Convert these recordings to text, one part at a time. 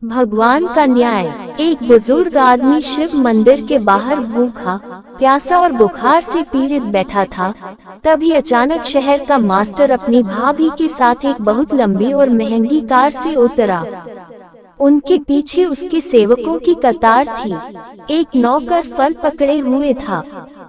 भगवान का न्याय। एक बुजुर्ग आदमी शिव मंदिर के बाहर भूखा, प्यासा और बुखार से पीड़ित बैठा था। तभी अचानक शहर का मास्टर अपनी भाभी के साथ एक बहुत लंबी और महंगी कार से उतरा। उनके पीछे उसके सेवकों की कतार थी। एक नौकर फल पकड़े हुए था,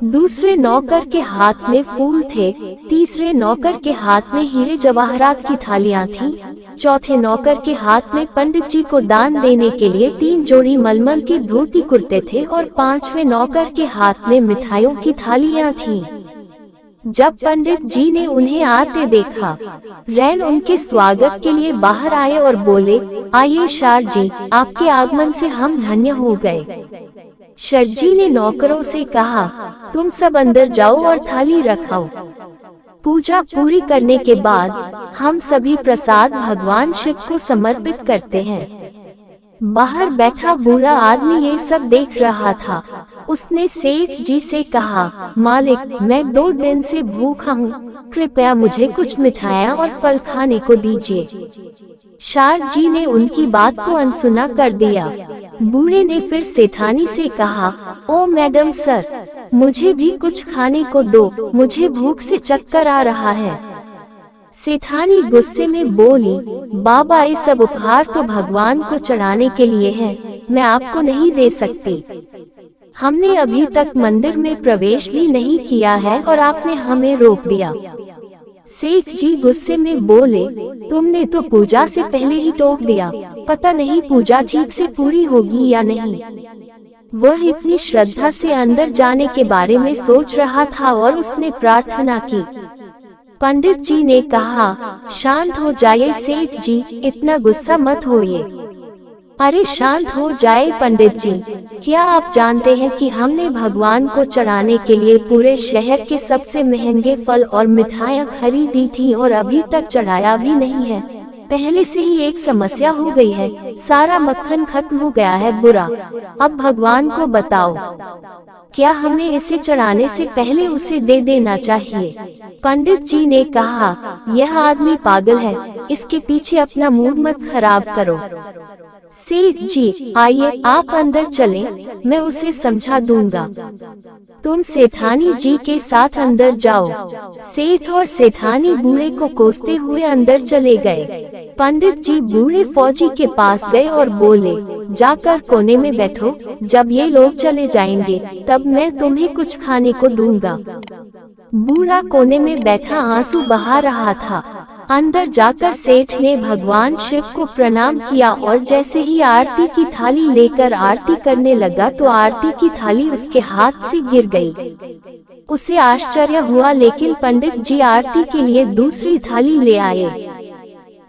दूसरे नौकर के हाथ में फूल थे, तीसरे नौकर के हाथ में हीरे जवाहरात की थालियां थीं, चौथे नौकर के हाथ में पंडित जी को दान देने के लिए 3 जोड़ी मलमल के धोती कुर्ते थे और 5वें नौकर के हाथ में मिठाइयों की थालियां थीं। जब पंडित जी ने उन्हें आते देखा, रैन उनके स्वागत के लिए बाहर आए और बोले, आइए शार जी, आपके आगमन से हम धन्य हो गए। शरजी ने नौकरों से कहा, तुम सब अंदर जाओ और थाली रखाओ। पूजा पूरी करने के बाद हम सभी प्रसाद भगवान शिव को समर्पित करते हैं। बाहर बैठा बूढ़ा आदमी ये सब देख रहा था। उसने सेठ जी से कहा, मालिक, मैं 2 दिन से भूखा हूँ, कृपया मुझे कुछ मिठाइयाँ और फल खाने को दीजिए। शार जी ने उनकी बात को अनसुना कर दिया। बूढ़े ने फिर सेठानी से कहा, ओ मैडम सर, मुझे भी कुछ खाने को दो, मुझे भूख से चक्कर आ रहा है। सेठानी गुस्से में बोली, बाबा, ये सब उपहार तो भगवान को चढ़ाने के लिए है, मैं आपको नहीं दे सकती। हमने अभी तक मंदिर में प्रवेश भी नहीं किया है और आपने हमें रोक दिया। सेठ जी गुस्से में बोले, तुमने तो पूजा से पहले ही टोक दिया, पता नहीं पूजा ठीक से पूरी होगी या नहीं। वह इतनी श्रद्धा से अंदर जाने के बारे में सोच रहा था और उसने प्रार्थना की। पंडित जी ने कहा, शांत हो जाइए सेठ जी, इतना गुस्सा मत होइए। अरे शांत हो जाए पंडित जी, क्या आप जानते हैं कि हमने भगवान को चढ़ाने के लिए पूरे शहर के सबसे महंगे फल और मिठाइयाँ खरीदी थी और अभी तक चढ़ाया भी नहीं है। पहले से ही एक समस्या हो गई है, सारा मक्खन खत्म हो गया है बुरा। अब भगवान को बताओ, क्या हमें इसे चढ़ाने से पहले उसे दे देना चाहिए? पंडित जी ने कहा, यह आदमी पागल है, इसके पीछे अपना मूड मत खराब करो। सेठ जी, आइए आप अंदर चलें, मैं उसे समझा दूंगा। तुम सेठानी जी के साथ अंदर जाओ। सेठ और सेठानी बूढ़े को कोसते हुए अंदर चले गए। पंडित जी बूढ़े फौजी के पास गए और बोले, जाकर कोने में बैठो, जब ये लोग चले जाएंगे तब मैं तुम्हें कुछ खाने को दूंगा। बूढ़ा कोने में बैठा आंसू बहा रहा था। अंदर जाकर सेठ ने भगवान शिव को प्रणाम किया और जैसे ही आरती की थाली लेकर आरती करने लगा तो आरती की थाली उसके हाथ से गिर गई। उसे आश्चर्य हुआ, लेकिन पंडित जी आरती के लिए दूसरी थाली ले आए।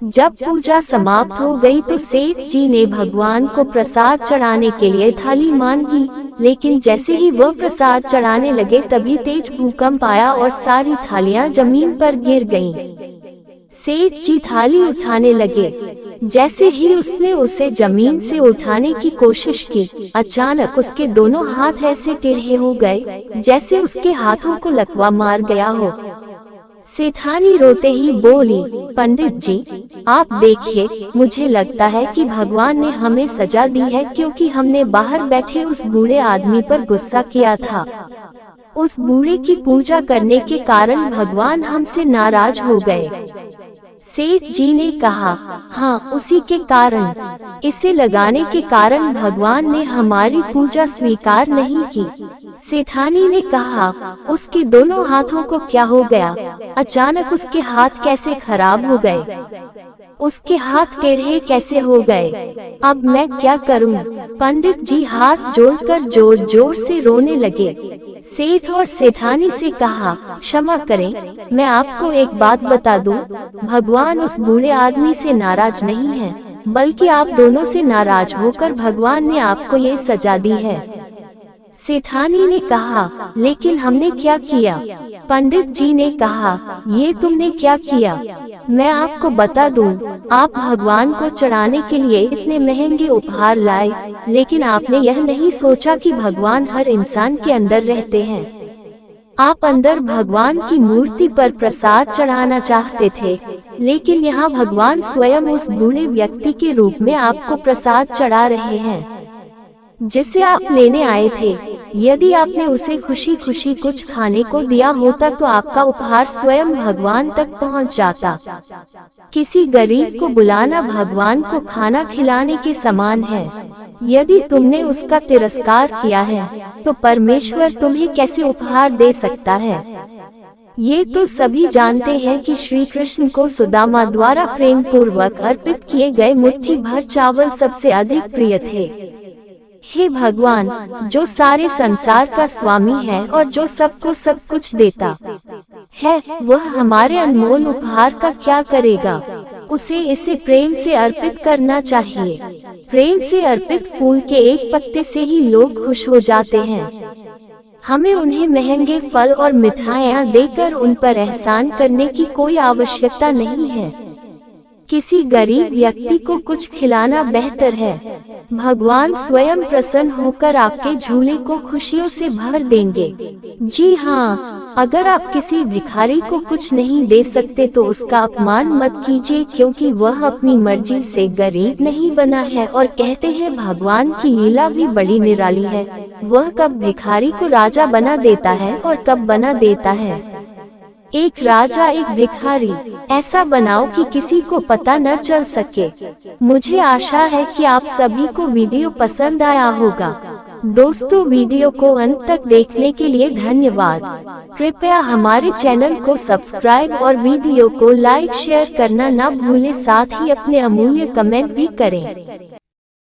जब पूजा समाप्त हो गई तो सेठ जी ने भगवान को प्रसाद चढ़ाने के लिए थाली मांगी, लेकिन जैसे ही वह प्रसाद चढ़ाने लगे तभी तेज भूकंप आया और सारी थालियां जमीन पर गिर गईं। सेठ जी थाली उठाने लगे। जैसे ही उसने उसे जमीन से उठाने की कोशिश की, अचानक उसके दोनों हाथ ऐसे टेढ़े हो गए जैसे उसके हाथों को लकवा मार गया हो। सेठानी रोते ही बोली, पंडित जी, आप देखिए, मुझे लगता है कि भगवान ने हमें सजा दी है क्योंकि हमने बाहर बैठे उस बूढ़े आदमी पर गुस्सा किया था। उस बूढ़े की पूजा करने के कारण भगवान हमसे नाराज हो गए। सेठ जी ने कहा, हाँ, उसी के कारण, इसे लगाने के कारण भगवान ने हमारी पूजा स्वीकार नहीं की। सेठानी ने कहा, उसके दोनों हाथों को क्या हो गया? अचानक उसके हाथ कैसे खराब हो गए? उसके हाथ टेढ़े कैसे हो गए? अब मैं क्या करूं? पंडित जी हाथ जोड़कर जोर जोर से रोने लगे। सेठ और सेठानी से कहा, क्षमा करें, मैं आपको एक बात बता दूं, भगवान उस बूढ़े आदमी से नाराज नहीं है, बल्कि आप दोनों से नाराज होकर भगवान ने आपको ये सजा दी है। सेठानी ने कहा, लेकिन हमने क्या किया? पंडित जी ने कहा, ये तुमने क्या किया? मैं आपको बता दूं, आप भगवान को चढ़ाने के लिए इतने महंगे उपहार लाए, लेकिन आपने यह नहीं सोचा कि भगवान हर इंसान के अंदर रहते हैं। आप अंदर भगवान की मूर्ति पर प्रसाद चढ़ाना चाहते थे, लेकिन यहाँ भगवान स्वयं उस बूढ़े व्यक्ति के रूप में आपको प्रसाद चढ़ा रहे हैं जिसे आप लेने आए थे। यदि आपने उसे खुशी खुशी कुछ खाने को दिया होता तो आपका उपहार स्वयं भगवान तक पहुंच जाता। किसी गरीब को बुलाना भगवान को खाना खिलाने के समान है। यदि तुमने उसका तिरस्कार किया है तो परमेश्वर तुम्हें कैसे उपहार दे सकता है। ये तो सभी जानते हैं कि श्री कृष्ण को सुदामा द्वारा प्रेम पूर्वक अर्पित किए गए मुट्ठी भर चावल सबसे अधिक प्रिय थे। हे भगवान, जो सारे संसार का स्वामी है और जो सबको सब कुछ देता है, वह हमारे अनमोल उपहार का क्या करेगा। उसे इसे प्रेम से अर्पित करना चाहिए। प्रेम से अर्पित फूल के एक पत्ते से ही लोग खुश हो जाते हैं। हमें उन्हें महंगे फल और मिठाइयाँ देकर उन पर एहसान करने की कोई आवश्यकता नहीं है। किसी गरीब व्यक्ति को कुछ खिलाना बेहतर है। भगवान स्वयं प्रसन्न होकर आपके झोले को खुशियों से भर देंगे। जी हाँ, अगर आप किसी भिखारी को कुछ नहीं दे सकते तो उसका अपमान मत कीजिए, क्योंकि वह अपनी मर्जी से गरीब नहीं बना है। और कहते हैं भगवान की लीला भी बड़ी निराली है। वह कब भिखारी को राजा बना देता है और कब बना देता है। एक राजा एक भिखारी, ऐसा बनाओ कि किसी को पता न चल सके। मुझे आशा है कि आप सभी को वीडियो पसंद आया होगा। दोस्तों, वीडियो को अंत तक देखने के लिए धन्यवाद। कृपया हमारे चैनल को सब्सक्राइब और वीडियो को लाइक शेयर करना न भूलें, साथ ही अपने अमूल्य कमेंट भी करें।